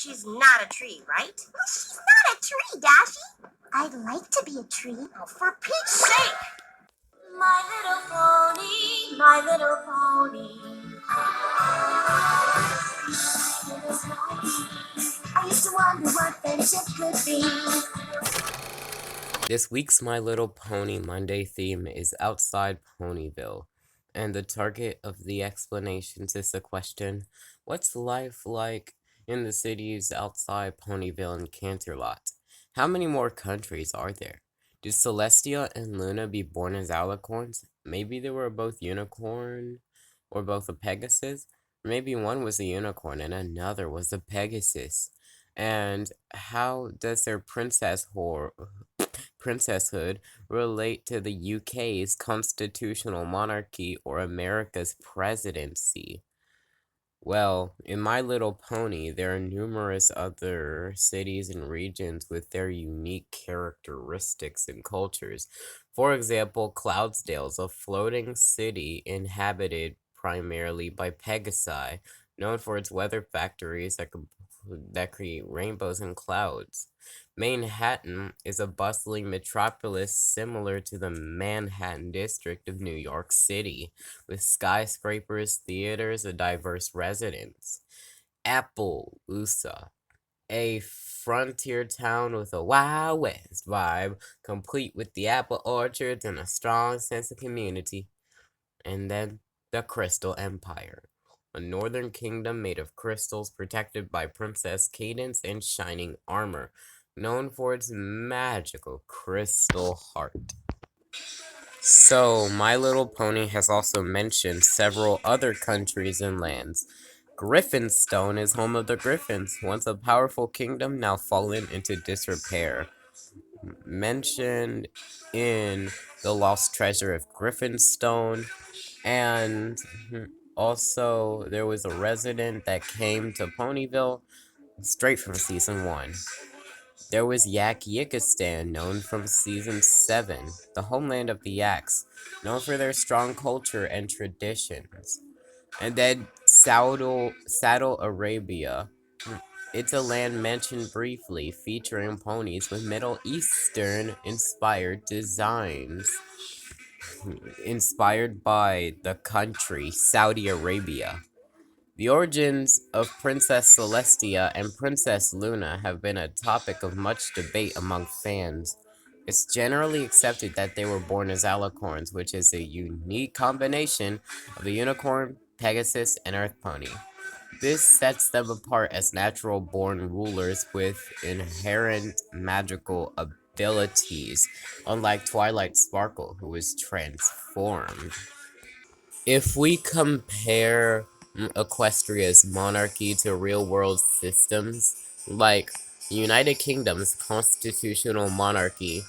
she's not a tree, right? Well, she's not a tree, Dashi. I'd like to be a tree. Oh, for Pete's sake! My little pony, my little pony. I used to wonder what friendship could be. This week's My Little Pony Monday theme is Outside Ponyville, and the target of the explanations is the question, what's life like in the cities outside Ponyville and Canterlot? How many more countries are there? Did Celestia and Luna be born as alicorns? Maybe they were both unicorn, or both a Pegasus? Maybe one was a unicorn and another was a Pegasus. And how does their princesshood relate to the UK's constitutional monarchy or America's presidency? Well, in My Little Pony, there are numerous other cities and regions with their unique characteristics and cultures. For example, Cloudsdale is a floating city inhabited primarily by Pegasi, known for its weather factories that create rainbows and clouds. Manhattan is a bustling metropolis similar to the Manhattan district of New York City, with skyscrapers, theaters, and diverse residents. Appaloosa, a frontier town with a Wild West vibe, complete with the apple orchards and a strong sense of community. And then the Crystal Empire, a northern kingdom made of crystals protected by Princess Cadance in shining armor, known for its magical crystal heart. So, My Little Pony has also mentioned several other countries and lands. Griffinstone is home of the Griffins, once a powerful kingdom now fallen into disrepair. Mentioned in The Lost Treasure of Griffinstone, and also there was a resident that came to Ponyville straight from Season 1. There was Yak-Yikistan, known from Season 7, the homeland of the Yaks, known for their strong culture and traditions. And then Saddle Arabia. It's a land mentioned briefly, featuring ponies with Middle Eastern-inspired designs. Inspired by the country, Saudi Arabia. The origins of Princess Celestia and Princess Luna have been a topic of much debate among fans. It's generally accepted that they were born as alicorns, which is a unique combination of a unicorn, Pegasus, and Earth Pony. This sets them apart as natural-born rulers with inherent magical abilities, unlike Twilight Sparkle, who was transformed. If we compare Equestria's monarchy to real-world systems, like United Kingdom's constitutional monarchy,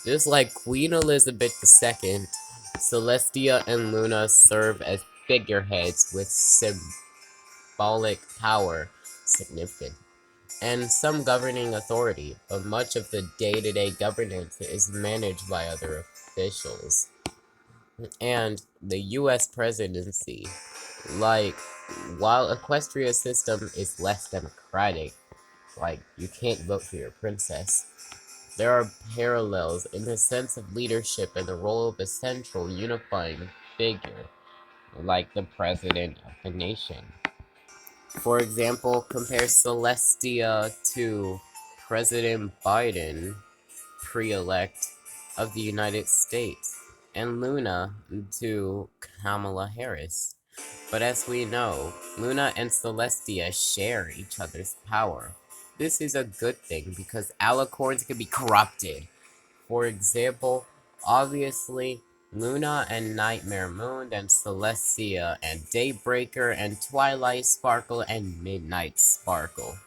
just like Queen Elizabeth II, Celestia and Luna serve as figureheads with symbolic power, significant, and some governing authority, but much of the day-to-day governance is managed by other officials. And the US presidency, like, while Equestria's system is less democratic, like, you can't vote for your princess, there are parallels in the sense of leadership and the role of a central unifying figure, like the president of the nation. For example, compare Celestia to President Biden, pre-elect, of the United States, and Luna to Kamala Harris. But as we know, Luna and Celestia share each other's power. This is a good thing because alicorns can be corrupted. For example, obviously, Luna and Nightmare Moon, and Celestia and Daybreaker and Twilight Sparkle and Midnight Sparkle.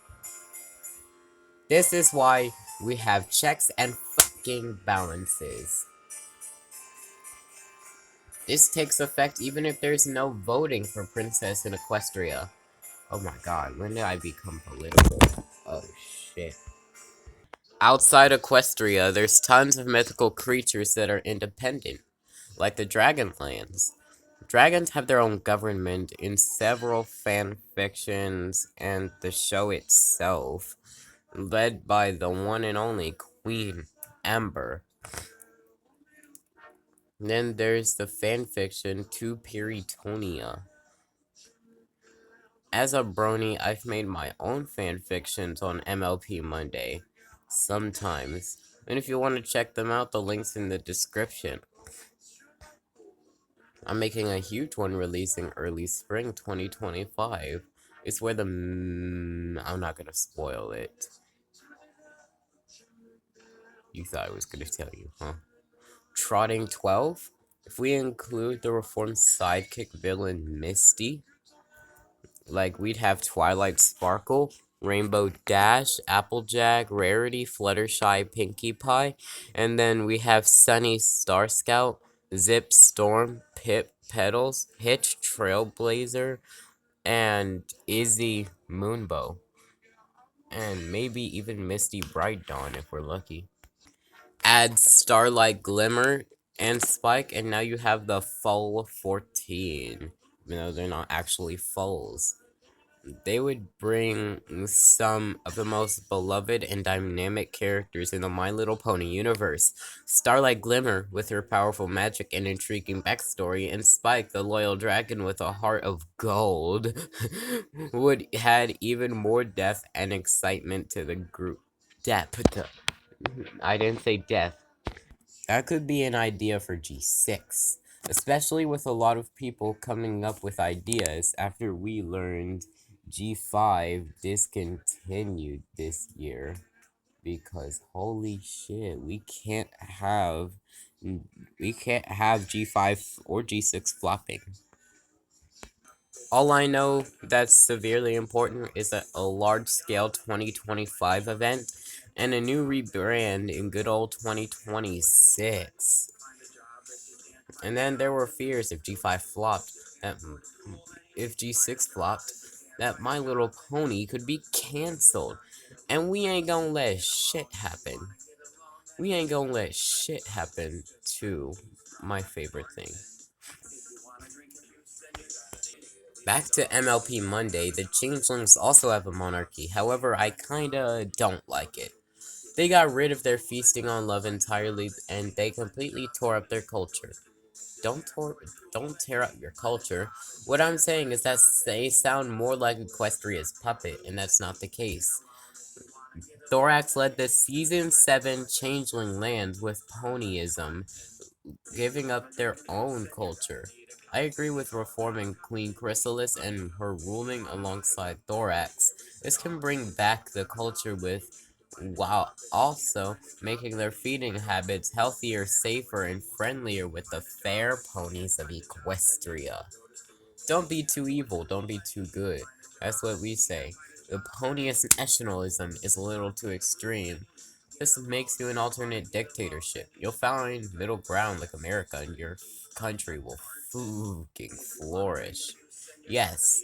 This is why we have checks and fucking balances. This takes effect even if there's no voting for Princess in Equestria. Oh my god, when did I become political? Oh shit. Outside Equestria, there's tons of mythical creatures that are independent, like the Dragonlands. Dragons have their own government in several fan fictions and the show itself, led by the one and only Queen Amber. Then there's the fanfiction To Peritonia. As a brony, I've made my own fanfictions on MLP Monday, sometimes. And if you want to check them out, the link's in the description. I'm making a huge one releasing early spring 2025. It's where I'm not gonna spoil it. You thought I was gonna tell you, huh? Trotting 12? If we include the reformed sidekick villain Misty, like we'd have Twilight Sparkle, Rainbow Dash, Applejack, Rarity, Fluttershy, Pinkie Pie, and then we have Sunny Star Scout, Zip Storm, Pip Petals, Hitch Trailblazer, and Izzy Moonbow. And maybe even Misty Bright Dawn if we're lucky. Add Starlight Glimmer and Spike, and now you have the Full 14. Even though they're not actually fulls. They would bring some of the most beloved and dynamic characters in the My Little Pony universe. Starlight Glimmer, with her powerful magic and intriguing backstory, and Spike, the loyal dragon with a heart of gold, would add even more depth and excitement to the group. Depth. I didn't say death. That could be an idea for G6, especially with a lot of people coming up with ideas after we learned G5 discontinued this year. Because holy shit, we can't have G5 or G6 flopping. All I know that's severely important is that a large-scale 2025 event and a new rebrand in good old 2026. And then there were fears if G5 flopped, that if G6 flopped, that My Little Pony could be cancelled. And we ain't gonna let shit happen. We ain't gonna let shit happen to my favorite thing. Back to MLP Monday, the Changelings also have a monarchy, however I kinda don't like it. They got rid of their feasting on love entirely, and they completely tore up their culture. Don't tear up your culture. What I'm saying is that they sound more like Equestria's puppet, and that's not the case. Thorax led the Season 7 Changeling land with ponyism, giving up their own culture. I agree with reforming Queen Chrysalis and her ruling alongside Thorax. This can bring back the culture while also making their feeding habits healthier, safer, and friendlier with the fair ponies of Equestria. Don't be too evil, don't be too good. That's what we say. The ponyist nationalism is a little too extreme. This makes you an alternate dictatorship. You'll find middle ground like America, and your country will fucking flourish. Yes,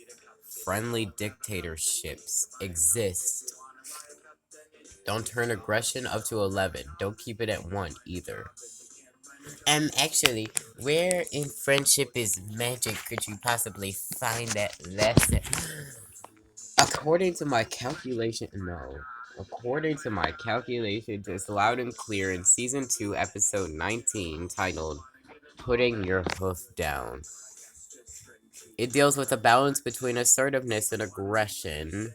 friendly dictatorships exist. Don't turn aggression up to 11. Don't keep it at 1 either. Actually, where in Friendship is Magic could you possibly find that lesson? According to my calculations, it's loud and clear in Season 2, Episode 19, titled Putting Your Hoof Down. It deals with a balance between assertiveness and aggression.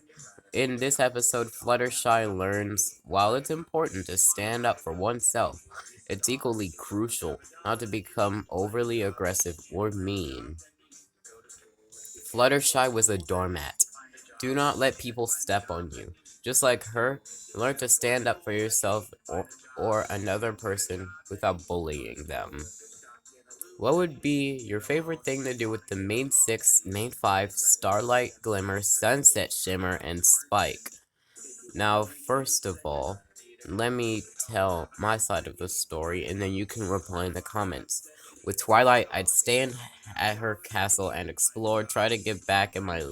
In this episode, Fluttershy learns, while it's important to stand up for oneself, it's equally crucial not to become overly aggressive or mean. Fluttershy was a doormat. Do not let people step on you. Just like her, learn to stand up for yourself or another person without bullying them. What would be your favorite thing to do with the main 5, Starlight, Glimmer, Sunset Shimmer, and Spike? Now, first of all, let me tell my side of the story, and then you can reply in the comments. With Twilight, I'd stay at her castle and explore, try to get back in my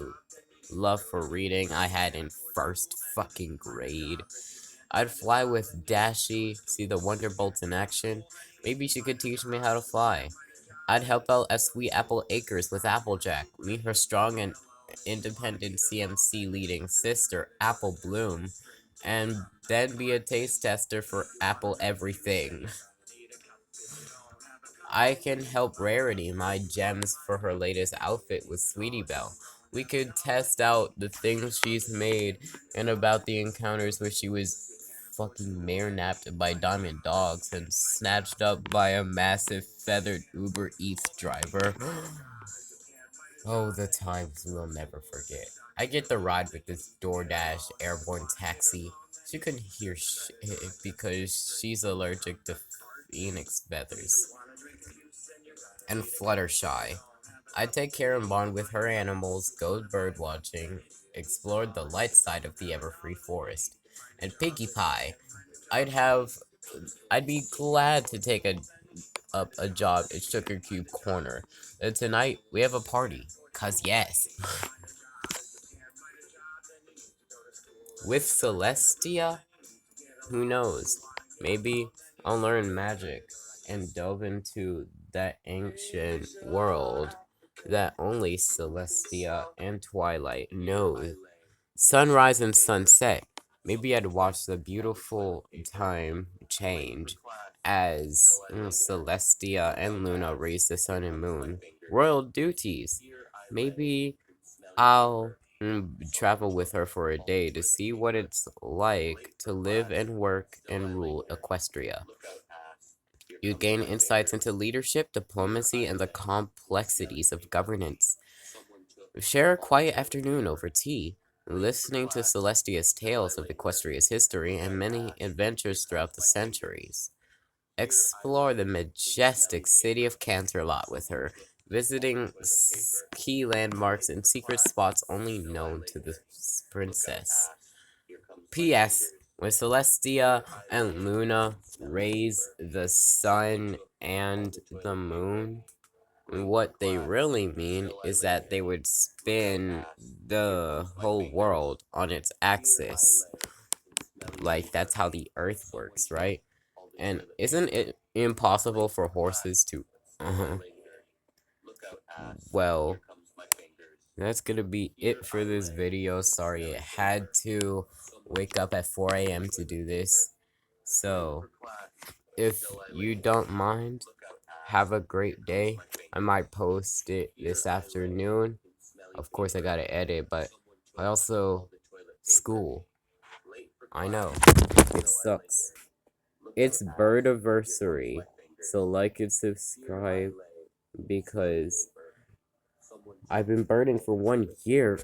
love for reading I had in first fucking grade. I'd fly with Dashie, see the Wonderbolts in action. Maybe she could teach me how to fly. I'd help out at Sweet Apple Acres with Applejack, meet her strong and independent CMC leading sister, Apple Bloom, and then be a taste tester for Apple Everything. I can help Rarity my gems for her latest outfit with Sweetie Belle. We could test out the things she's made and about the encounters where she was fucking mare napped by Diamond Dogs and snatched up by a massive feathered Uber Eats driver. Oh, the times we'll never forget. I get the ride with this DoorDash airborne taxi. She couldn't hear shit because she's allergic to phoenix feathers and Fluttershy. I'd take care and bond with her animals, go bird watching, explore the light side of the Everfree Forest, and Piggy Pie. I'd be glad to take up a job at Sugar Cube Corner. And tonight we have a party, 'cause yes. With Celestia, who knows? Maybe I'll learn magic and delve into that ancient world that only Celestia and Twilight know. Sunrise and sunset. Maybe I'd watch the beautiful time change as Celestia and Luna raise the sun and moon. Royal duties. Maybe I'll travel with her for a day to see what it's like to live and work and rule Equestria. You gain insights into leadership, diplomacy, and the complexities of governance. Share a quiet afternoon over tea, listening to Celestia's tales of Equestria's history and many adventures throughout the centuries. Explore the majestic city of Canterlot with her, visiting key landmarks and secret spots only known to the princess. P.S. When Celestia and Luna raise the sun and the moon, what they really mean is that they would spin the whole world on its axis. Like, that's how the earth works, right? And isn't it impossible for horses to... Well, that's gonna be it for this video. Sorry, I had to wake up at 4 a.m. to do this. So, if you don't mind, have a great day. I might post it this afternoon. Of course, I gotta edit, but I also... School. I know. It sucks. It's Birdiversary. So like and subscribe because I've been birding for 1 year.